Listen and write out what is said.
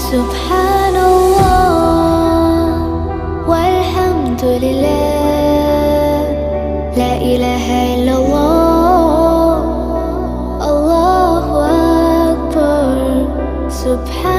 سبحان الله والحمد لله، لا إله إلا الله، الله أكبر. سبحان